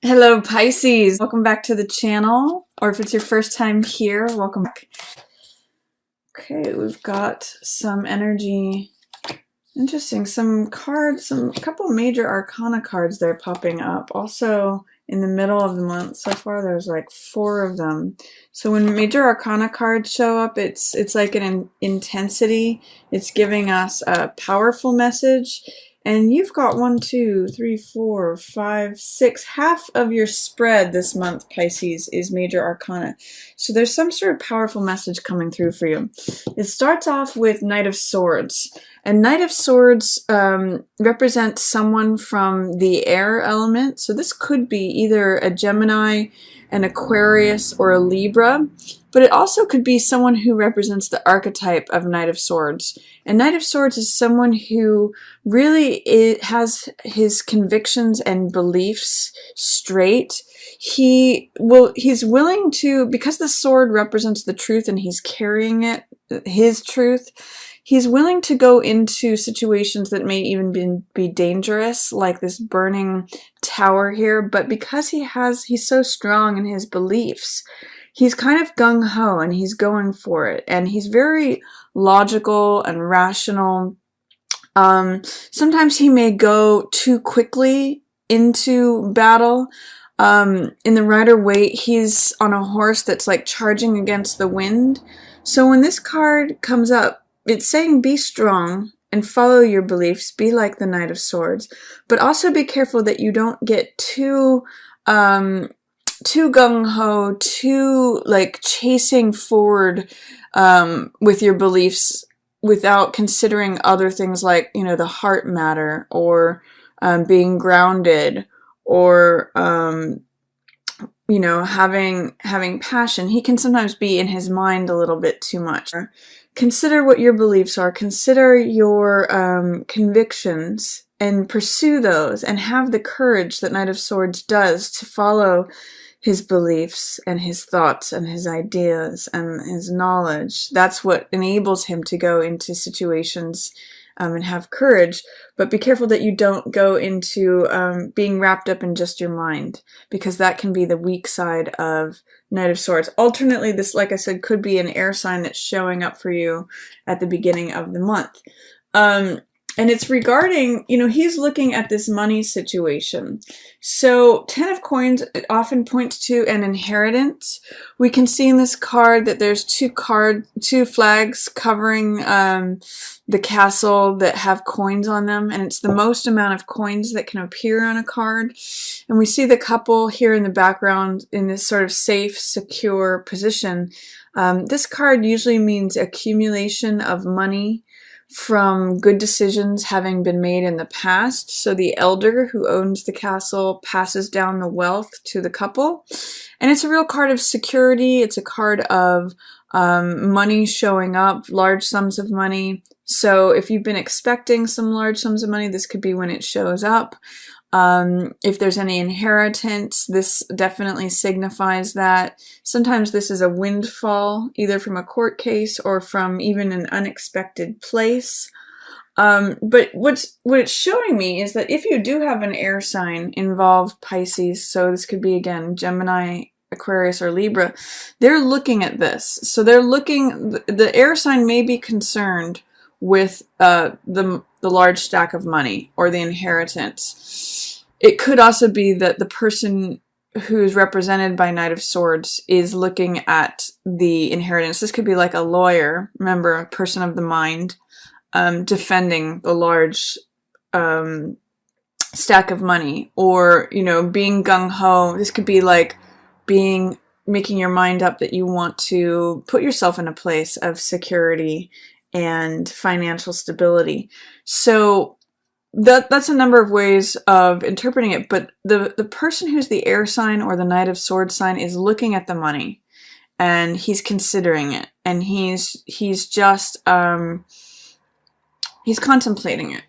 Hello, Pisces. Welcome back to the channel, or if it's your first time here, welcome back. Okay, we've got some energy. Interesting. Some cards, a couple major arcana cards there popping up. Also, in the middle of the month so far, there's like 4 of them. So when major arcana cards show up, it's like an intensity. It's giving us a powerful message. And you've got 1, 2, 3, 4, 5, 6. Half of your spread this month, Pisces, is major arcana. So there's some sort of powerful message coming through for you. It starts off with Knight of Swords. And Knight of Swords represents someone from the air element. So this could be either a Gemini, an Aquarius, or a Libra. But it also could be someone who represents the archetype of Knight of Swords. And Knight of Swords is someone who really has his convictions and beliefs straight. He's willing to, because the sword represents the truth and he's carrying it, his truth, he's willing to go into situations that may even be dangerous, like this burning tower here. But because he's so strong in his beliefs, he's kind of gung-ho and he's going for it. And he's very logical and rational. Sometimes he may go too quickly into battle. In the Rider-Waite, he's on a horse that's like charging against the wind. So when this card comes up, it's saying be strong and follow your beliefs, be like the Knight of Swords, but also be careful that you don't get too gung-ho, too like chasing forward with your beliefs without considering other things like, the heart matter, or being grounded, or having passion. He can sometimes be in his mind a little bit too much. Consider what your beliefs are. Consider your convictions and pursue those, and have the courage that Knight of Swords does to follow his beliefs and his thoughts and his ideas and his knowledge. That's what enables him to go into situations and have courage. But be careful that you don't go into being wrapped up in just your mind, because that can be the weak side of Knight of Swords. Alternately, this, like I said, could be an air sign that's showing up for you at the beginning of the month. And it's regarding, he's looking at this money situation. So 10 of Coins often points to an inheritance. We can see in this card that there's two flags covering the castle that have coins on them. And it's the most amount of coins that can appear on a card. And we see the couple here in the background in this sort of safe, secure position. This card usually means accumulation of money from good decisions having been made in the past. So the elder who owns the castle passes down the wealth to the couple. And it's a real card of security. It's a card of money showing up, large sums of money. So if you've been expecting some large sums of money, this could be when it shows up. If there's any inheritance, this definitely signifies that. Sometimes this is a windfall, either from a court case or from even an unexpected place. But what it's showing me is that if you do have an air sign involved, Pisces, so this could be, again, Gemini, Aquarius, or Libra, they're looking at this. So they're looking, the air sign may be concerned with the large stack of money or the inheritance. It could also be that the person who's represented by Knight of Swords is looking at the inheritance. This could be like a lawyer, remember, a person of the mind, defending the large stack of money, or, being gung-ho. This could be like making your mind up that you want to put yourself in a place of security and financial stability. So that's a number of ways of interpreting it, but the person who's the air sign or the Knight of Swords sign is looking at the money, and he's considering it, and he's just he's contemplating it.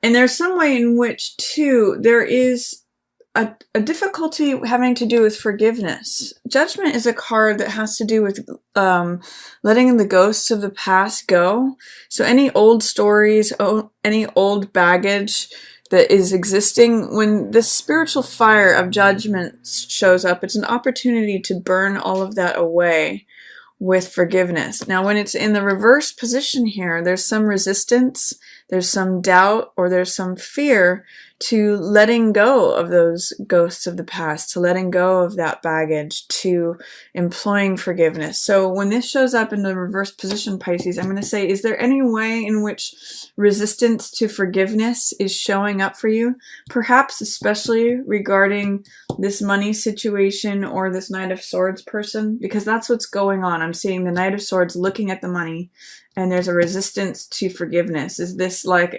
And there's some way in which, too, there is a difficulty having to do with forgiveness. Judgment is a card that has to do with letting the ghosts of the past go. So any old stories, any old baggage, that is existing. When the spiritual fire of judgment shows up, it's an opportunity to burn all of that away with forgiveness. Now, when it's in the reverse position here, there's some resistance, there's some doubt, or there's some fear to letting go of those ghosts of the past, to letting go of that baggage, to employing forgiveness. So when this shows up in the reverse position, Pisces, I'm going to say, is there any way in which resistance to forgiveness is showing up for you? Perhaps especially regarding this money situation or this Knight of Swords person, because that's what's going on. I'm seeing the Knight of Swords looking at the money, and there's a resistance to forgiveness. Is this like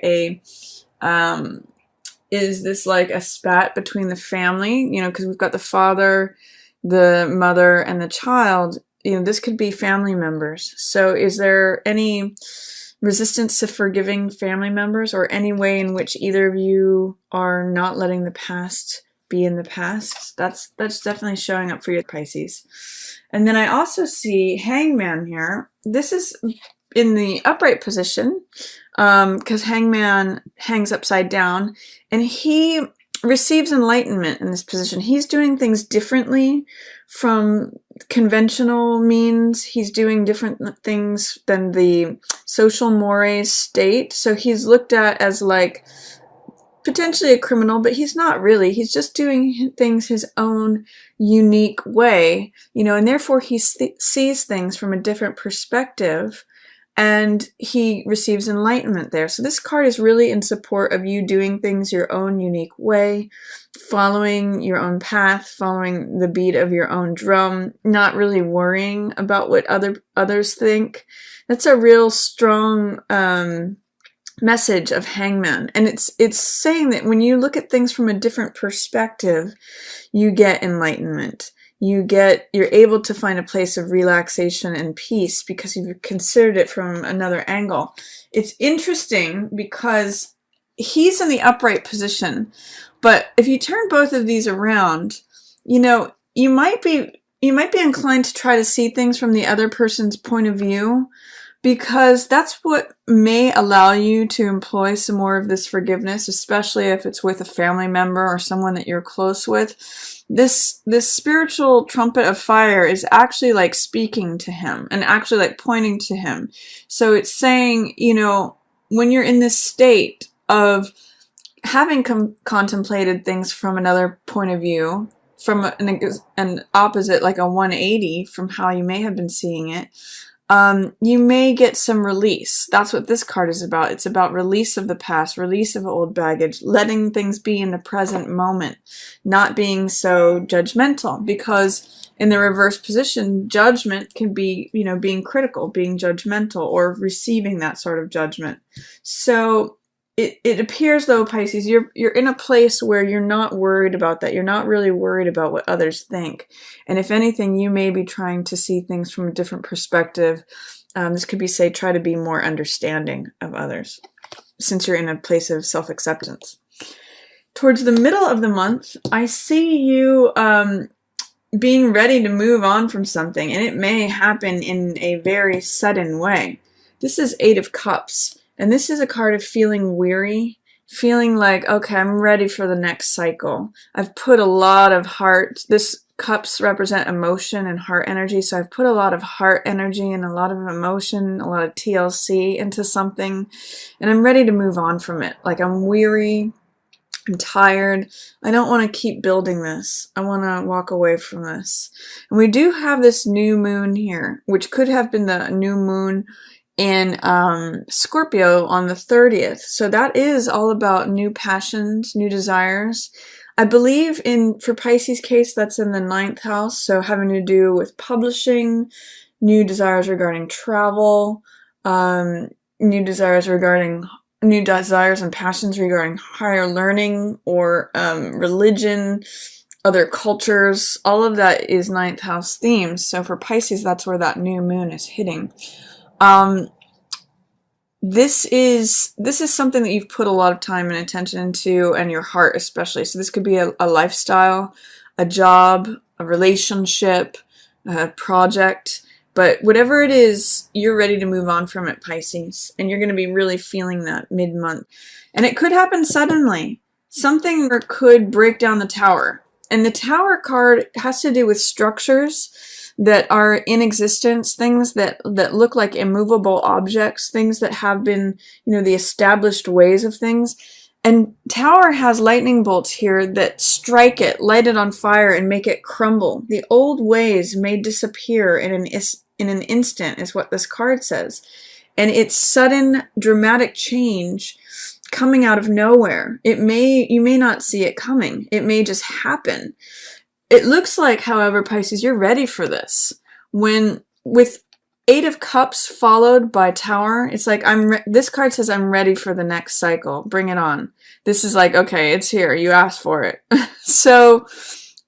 a spat between the family? You know, because we've got the father, the mother, and the child. You know, this could be family members. So is there any resistance to forgiving family members, or any way in which either of you are not letting the past be in the past? That's definitely showing up for you, Pisces. And then I also see Hangman here. This is in the upright position, because Hangman hangs upside down, and he receives enlightenment in this position. He's doing things differently from conventional means. He's doing different things than the social mores state. So he's looked at as like potentially a criminal, but he's not really. He's just doing things his own unique way, you know, and therefore he sees things from a different perspective, and he receives enlightenment there. So this card is really in support of you doing things your own unique way, following your own path, following the beat of your own drum, not really worrying about what others think. That's a real strong message of Hangman. And it's saying that when you look at things from a different perspective, you get enlightenment. You're able to find a place of relaxation and peace because you've considered it from another angle. It's interesting because he's in the upright position, but if you turn both of these around, you know, you might be inclined to try to see things from the other person's point of view, because that's what may allow you to employ some more of this forgiveness, especially if it's with a family member or someone that you're close with. This spiritual trumpet of fire is actually like speaking to him and actually like pointing to him. So it's saying, you know, when you're in this state of having contemplated things from another point of view, from an opposite, like a 180 from how you may have been seeing it, you may get some release. That's what this card is about. It's about release of the past, release of old baggage, letting things be in the present moment, not being so judgmental, because in the reverse position, judgment can be, you know, being critical, being judgmental, or receiving that sort of judgment. So it appears, though, Pisces, you're in a place where you're not worried about that. You're not really worried about what others think. And if anything, you may be trying to see things from a different perspective. This could be, say, try to be more understanding of others, since you're in a place of self-acceptance. Towards the middle of the month, I see you being ready to move on from something, and it may happen in a very sudden way. This is Eight of Cups. And this is a card of feeling weary, feeling like, okay, I'm ready for the next cycle. I've put a lot of heart. This cups represent emotion and heart energy. So I've put a lot of heart energy and a lot of emotion, a lot of TLC into something, and I'm ready to move on from it. Like, I'm weary, I'm tired. I don't want to keep building this. I want to walk away from this. And we do have this new moon here, which could have been the new moon in Scorpio on the 30th. So that is all about new passions, new desires. I believe for Pisces case, that's in the 9th house. So having to do with publishing, new desires regarding travel, new desires and passions regarding higher learning or religion, other cultures. All of that is 9th house themes. So for Pisces, that's where that new moon is hitting. This is something that you've put a lot of time and attention into, and your heart especially. So this could be a lifestyle, a job, a relationship, a project. But whatever it is, you're ready to move on from it, Pisces. And you're going to be really feeling that mid-month. And it could happen suddenly. Something could break down the Tower. And the Tower card has to do with structures that are in existence, things that look like immovable objects, things that have been, the established ways of things. And Tower has lightning bolts here that strike it, light it on fire, and make it crumble. The old ways may disappear in an instant, is what this card says. And it's sudden, dramatic change coming out of nowhere. You may not see it coming. It may just happen. It looks like, however, Pisces, you're ready for this. With 8 of Cups followed by Tower, it's like, this card says I'm ready for the next cycle. Bring it on. This is like, okay, it's here. You asked for it. So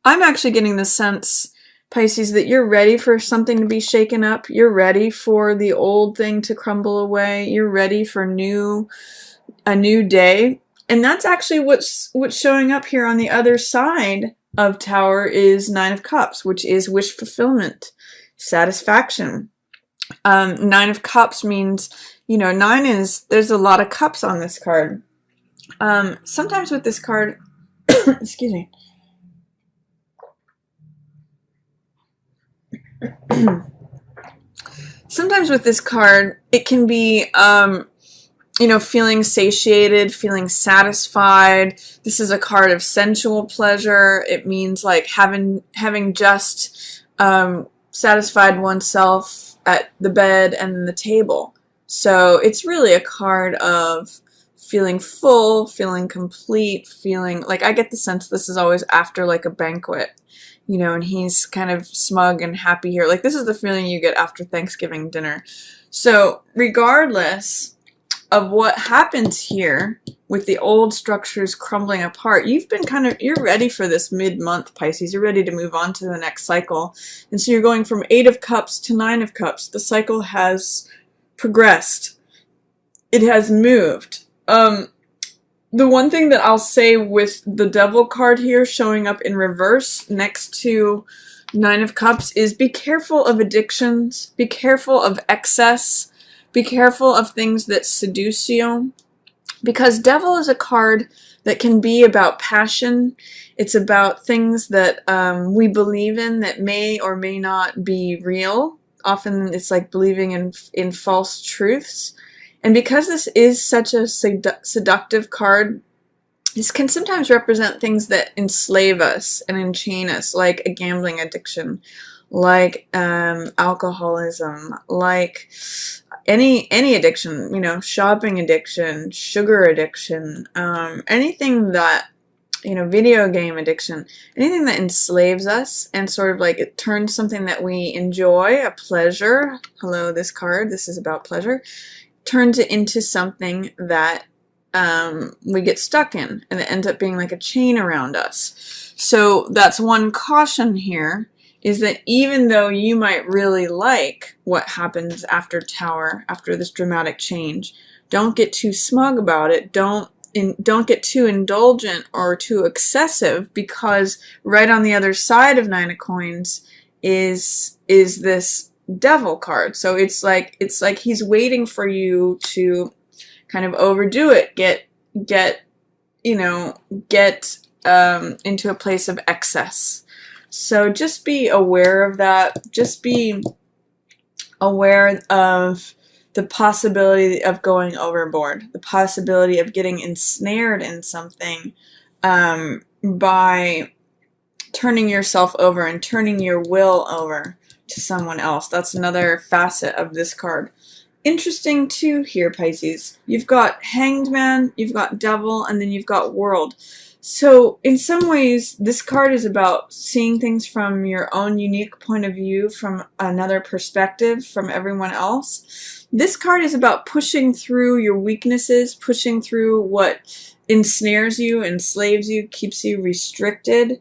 I'm actually getting the sense, Pisces, that you're ready for something to be shaken up. You're ready for the old thing to crumble away. You're ready for a new day. And that's actually what's showing up here on the other side of Tower is 9 of Cups, which is wish fulfillment, satisfaction. 9 of Cups means, 9 is, there's a lot of cups on this card. Sometimes with this card, excuse me. Sometimes with this card, it can be, feeling satiated, feeling satisfied. This is a card of sensual pleasure. It means like having just satisfied oneself at the bed and the table. So it's really a card of feeling full, feeling complete, feeling like, I get the sense this is always after like a banquet, and he's kind of smug and happy here. Like, this is the feeling you get after Thanksgiving dinner. So regardless of what happens here with the old structures crumbling apart, you're ready for this mid-month, Pisces. You're ready to move on to the next cycle. And so you're going from 8 of Cups to 9 of Cups. The cycle has progressed. It has moved. The one thing that I'll say with the Devil card here showing up in reverse next to 9 of Cups is be careful of addictions. Be careful of excess. Be careful of things that seduce you, because Devil is a card that can be about passion. It's about things that we believe in that may or may not be real. Often it's like believing in false truths. And because this is such a seductive card, this can sometimes represent things that enslave us and enchain us, like a gambling addiction, like alcoholism, like any addiction, shopping addiction, sugar addiction, anything that, video game addiction, anything that enslaves us and sort of like it turns something that we enjoy, a pleasure. Hello, this card, this is about pleasure, turns it into something that we get stuck in, and it ends up being like a chain around us. So that's one caution here, is that even though you might really like what happens after Tower, after this dramatic change, don't get too smug about it. Don't get too indulgent or too excessive, because right on the other side of 9 of Coins is this Devil card. So it's like he's waiting for you to kind of overdo it, get into a place of excess. So just be aware of that. Just be aware of the possibility of going overboard, the possibility of getting ensnared in something by turning yourself over and turning your will over to someone else. That's another facet of this card. Interesting too here, Pisces. You've got Hanged Man, you've got Devil, and then you've got World. So in some ways, this card is about seeing things from your own unique point of view, from another perspective, from everyone else. This card is about pushing through your weaknesses, pushing through what ensnares you, enslaves you, keeps you restricted.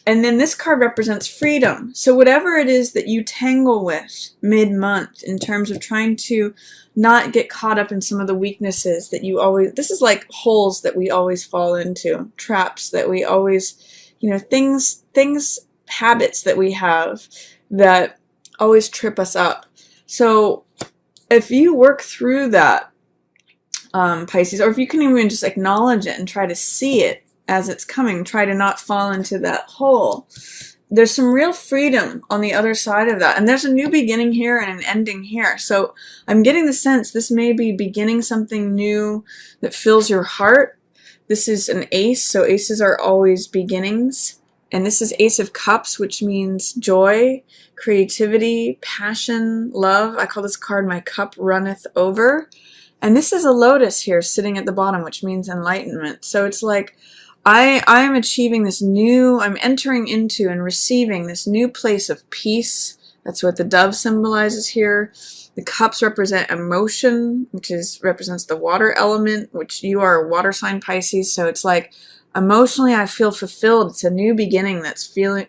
And then this card represents freedom. So whatever it is that you tangle with mid-month in terms of trying to not get caught up in some of the weaknesses that you always, this is like holes that we always fall into, traps that we always, things, habits that we have that always trip us up. So if you work through that, Pisces, or if you can even just acknowledge it and try to see it as it's coming, try to not fall into that hole, there's some real freedom on the other side of that. And there's a new beginning here and an ending here. So I'm getting the sense this may be beginning something new that fills your heart. This is an ace, so aces are always beginnings. And this is Ace of Cups, which means joy, creativity, passion, love. I call this card My Cup Runneth Over. And this is a lotus here sitting at the bottom, which means enlightenment. So it's like I'm achieving this new, I'm entering into and receiving this new place of peace. That's what the dove symbolizes here. The cups represent emotion, which represents the water element, which you are a water sign, Pisces. So it's like emotionally I feel fulfilled. It's a new beginning that's filling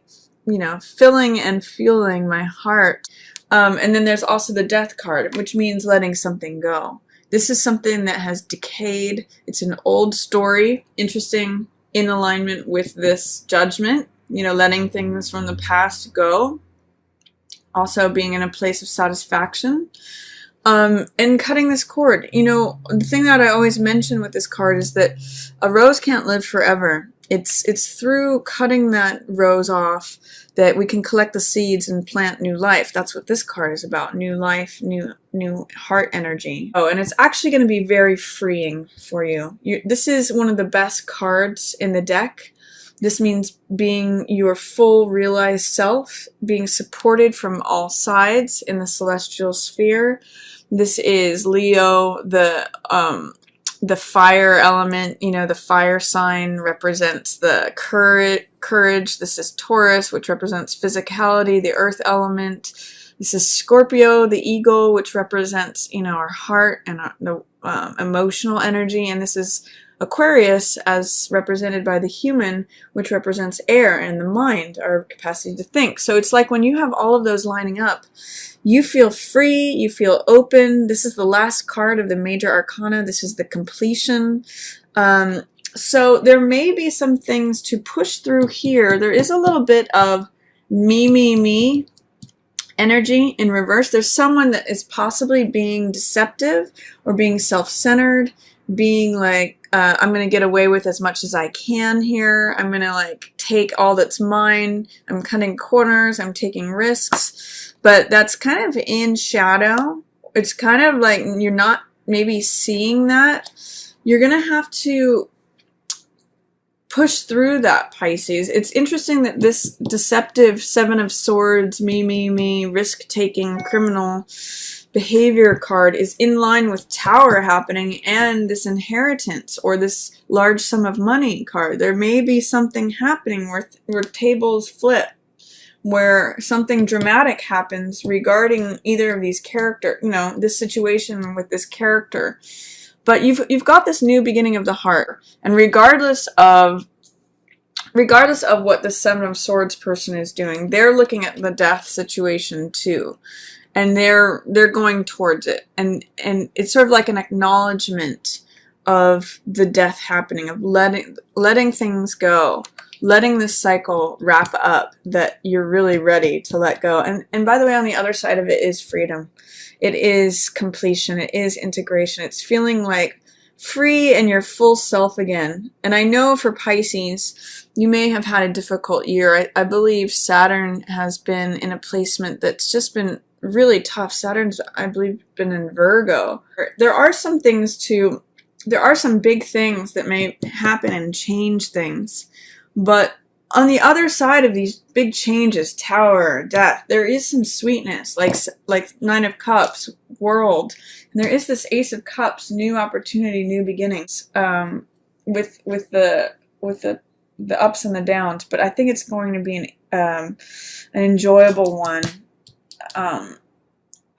and fueling my heart. And then there's also the death card, which means letting something go. This is something that has decayed. It's an old story. Interesting, in alignment with this judgment, letting things from the past go. Also being in a place of satisfaction. And cutting this cord. The thing that I always mention with this card is that a rose can't live forever. It's through cutting that rose off that we can collect the seeds and plant new life. That's what this card is about. New life, new heart energy. Oh, and it's actually going to be very freeing for you. This is one of the best cards in the deck. This means being your full realized self, being supported from all sides in the celestial sphere. This is Leo, the fire element, the fire sign represents the courage. This is Taurus, which represents physicality, the earth element. This is Scorpio, the eagle, which represents, our heart and the emotional energy. And this is Aquarius, as represented by the human, which represents air and the mind, our capacity to think. So it's like when you have all of those lining up, you feel free, you feel open. This is the last card of the major arcana. This is the completion. So there may be some things to push through here. There is a little bit of me energy in reverse. There's someone that is possibly being deceptive or being self-centered, being like, I'm going to get away with as much as I can here. I'm going to take all that's mine. I'm cutting corners. I'm taking risks. But that's kind of in shadow. It's kind of like you're not maybe seeing that. You're going to have to push through that, Pisces. It's interesting that this deceptive Seven of Swords, me, risk-taking criminal behavior card is in line with Tower happening and this inheritance or this large sum of money card. There may be something happening where tables flip, where something dramatic happens regarding either of these characters, this situation with this character. But you've got this new beginning of the heart, and regardless of what the Seven of Swords person is doing, they're looking at the death situation too. And they're going towards it. And it's sort of like an acknowledgement of the death happening, of letting things go, letting this cycle wrap up, that you're really ready to let go. And by the way, on the other side of it is freedom. It is completion. It is integration. It's feeling like free and your full self again. And I know for Pisces, you may have had a difficult year. I believe Saturn has been in a placement that's just been really tough. Saturn's, I believe, been in Virgo. There are some big things that may happen and change things. But on the other side of these big changes, Tower, death, there is some sweetness, like Nine of Cups, World. And there is this Ace of Cups, new opportunity, new beginnings, with the ups and the downs. But I think it's going to be an enjoyable one.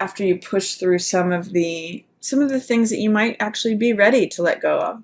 After you push through some of the things that you might actually be ready to let go of.